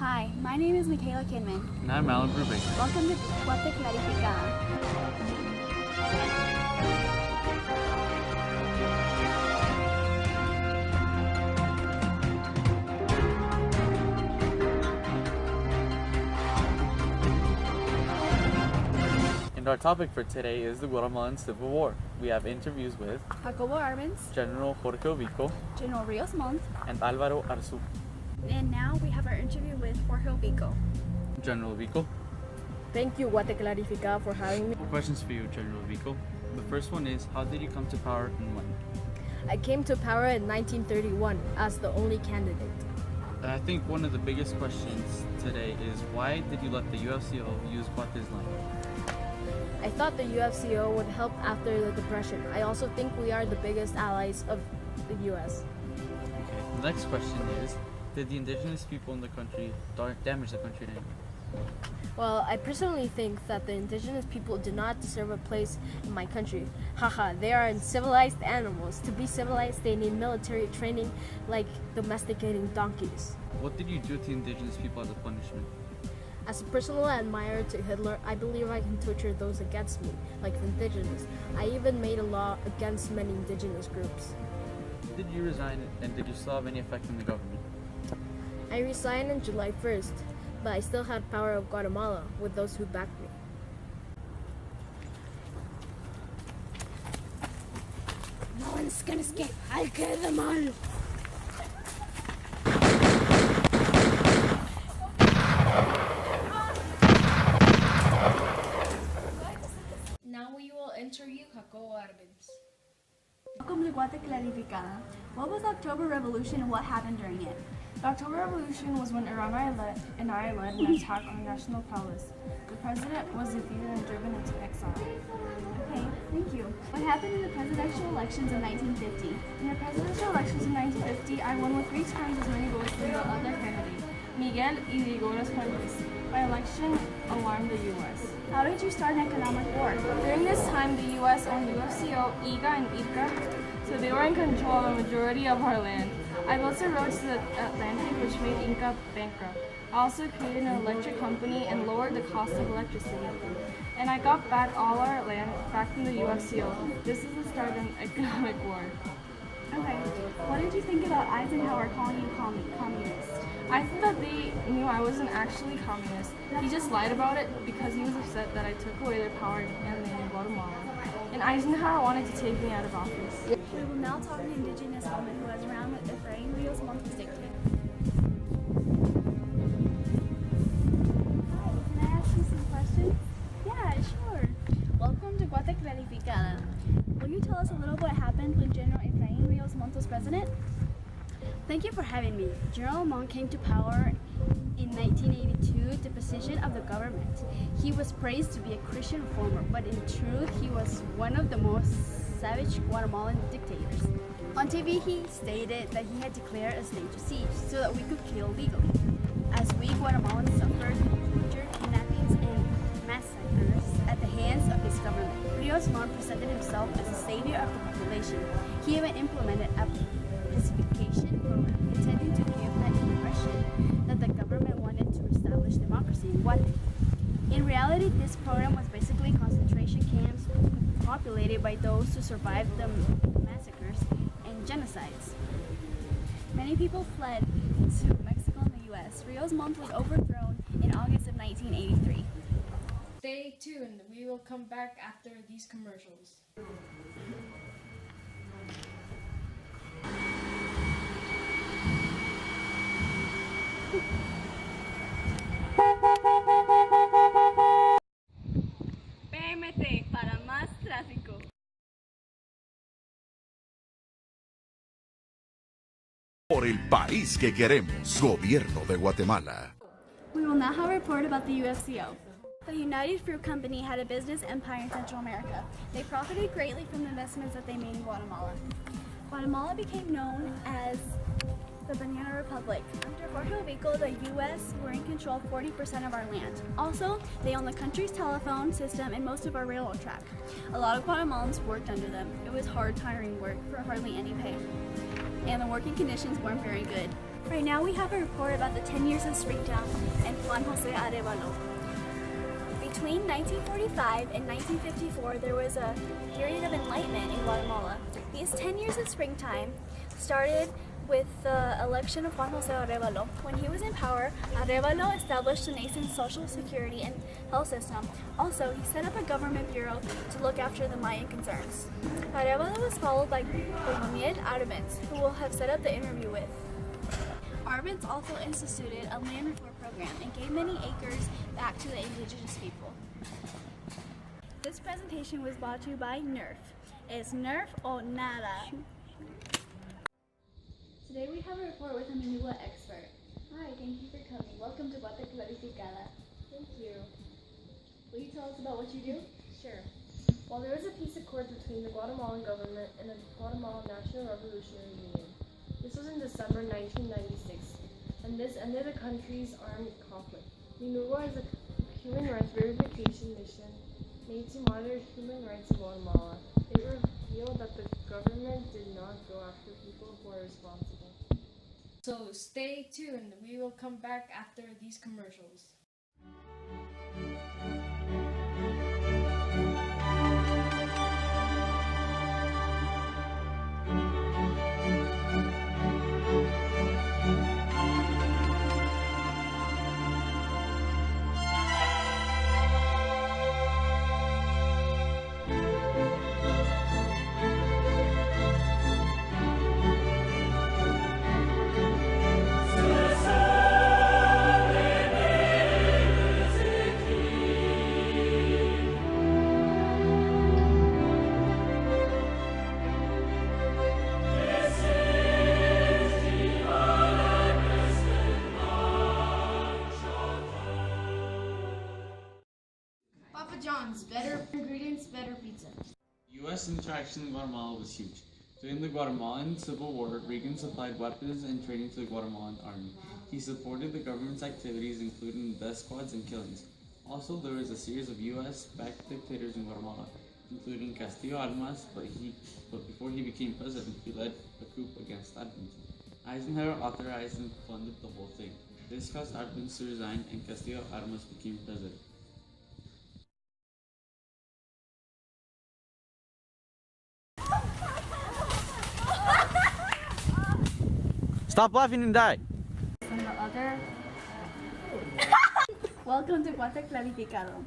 Hi, my name is Michaela Kinman. And I'm Alan Brubaker. Welcome to Guate Clarificada. And our topic for today is the Guatemalan Civil War. We have interviews with Jacobo Arbenz, General Jorge Obico General Rios Montt, and Álvaro Arzu. and now we have our interview with Jorge Obico. General Obico, Thank you, Guate Clarificada, for having me. questions for you, General Obico. The first one is, how did you come to power and when? I came to power in 1931 as the only candidate. I think one of the biggest questions today is, why did you let the UFCO use Guate's land? I thought the UFCO would help after the Depression. I also think we are the biggest allies of the US. Okay. The next question is, did the indigenous people in the country damage the country in any way? Well, I personally think that the indigenous people do not deserve a place in my country. Haha, they are civilized animals. To be civilized, they need military training like domesticating donkeys. What did you do to the indigenous people as a punishment? As a personal admirer to Hitler, I believe I can torture those against me, like the indigenous. I even made a law against many indigenous groups. Did you resign and did you still have any effect in the government? I resigned on July 1st, but I still had power of Guatemala with those who backed me. No one's gonna escape. I'll kill them all. Now we will interview Jacobo Arbenz. Welcome to Guate Clarificada. What was the October Revolution and what happened during it? The October Revolution was when Iran and I led an attack on the National Palace. The president was defeated and driven into exile. Okay, thank you. What happened in the presidential elections of 1950? In the presidential elections in 1950, I won with 3 times as many votes as the other candidate, Miguel Ydigoras Cortés. My election alarmed the U.S. How did you start an economic war? During this time, the U.S. owned UFCO, IGA, and IRCA, so they were in control of the majority of our land. I built a road to the Atlantic, which made Inca bankrupt. I also created an electric company and lowered the cost of electricity. And I got back all our land back from the UFCO. This is the start of an economic war. Okay, what did you think about Eisenhower calling you communist? I think that they knew I wasn't actually communist. He just lied about it because he was upset that I took away their power and land in Guatemala. And Eisenhower wanted to take me out of office. We will now talk to an indigenous woman who was around with Efrain Rios Montt was dictator. Hi, can I ask you some questions? Yeah, sure. Welcome to Guate Clarificada. Will you tell us a little what happened when General Efrain Rios Montt was president? Thank you for having me. General Montt came to power in 1982 the position of the government. He was praised to be a Christian reformer, but in truth he was one of the most savage Guatemalan dictators. On TV he stated that he had declared a state of siege so that we could kill legally. As we Guatemalans suffered torture, kidnappings, and massacres at the hands of his government, Rios Montt presented himself as a savior of the population. He even implemented a pacification program intending to give that impression that the government wanted to establish democracy in Guate. In reality, this program was basically concentration camps populated by those who survived the massacres and genocides. Many people fled to Mexico and the U.S. Rios Montt was overthrown in August of 1983. Stay tuned. We will come back after these commercials. PMT para más tráfico. Por el país que queremos, Gobierno de Guatemala. We will now have a report about the UFCO. The United Fruit Company had a business empire in Central America. They profited greatly from the investments that they made in Guatemala. Guatemala became known as the Banana Republic. Under Jorge Obico, the U.S. were in control of 40% of our land. Also, they owned the country's telephone system and most of our railroad track. A lot of Guatemalans worked under them. It was hard, tiring work for hardly any pay, and the working conditions weren't very good. Right now we have a report about the 10 years of Springtown and Juan Jose Arevalo. Between 1945 and 1954, there was a period of enlightenment in Guatemala. These 10 years of springtime started with the election of Juan Jose Arevalo. When he was in power, Arevalo established the nation's social security and health system. Also, he set up a government bureau to look after the Mayan concerns. Arevalo was followed by Colonial Arbenz, who we'll have set up the interview with. Arbenz also instituted a land reform program and gave many acres back to the indigenous people. This presentation was brought to you by NERF. Es NERF o nada. Today we have a report with a Manila expert. Hi, thank you for coming. Welcome to Guate Clarificada. Thank you. Will you tell us about what you do? Sure. Well, there was a peace accord between the Guatemalan government and the Guatemalan National Revolutionary Union. This was in December 1996, and this ended the country's armed conflict. MINUGUA is a human rights verification mission made to monitor human rights in Guatemala. It revealed that the government did not go after people who are responsible. So stay tuned. We will come back after these commercials. John's, better ingredients, better pizza. U.S. interaction in Guatemala was huge. During the Guatemalan Civil War, Reagan supplied weapons and training to the Guatemalan army. He supported the government's activities, including death squads and killings. Also, there was a series of U.S.-backed dictators in Guatemala, including Castillo Armas, but before he became president, he led a coup against Arbenz. Eisenhower authorized and funded the whole thing. This caused Arbenz to resign, and Castillo Armas became president. Stop laughing and die. And the other. Welcome to Guate Clarificado.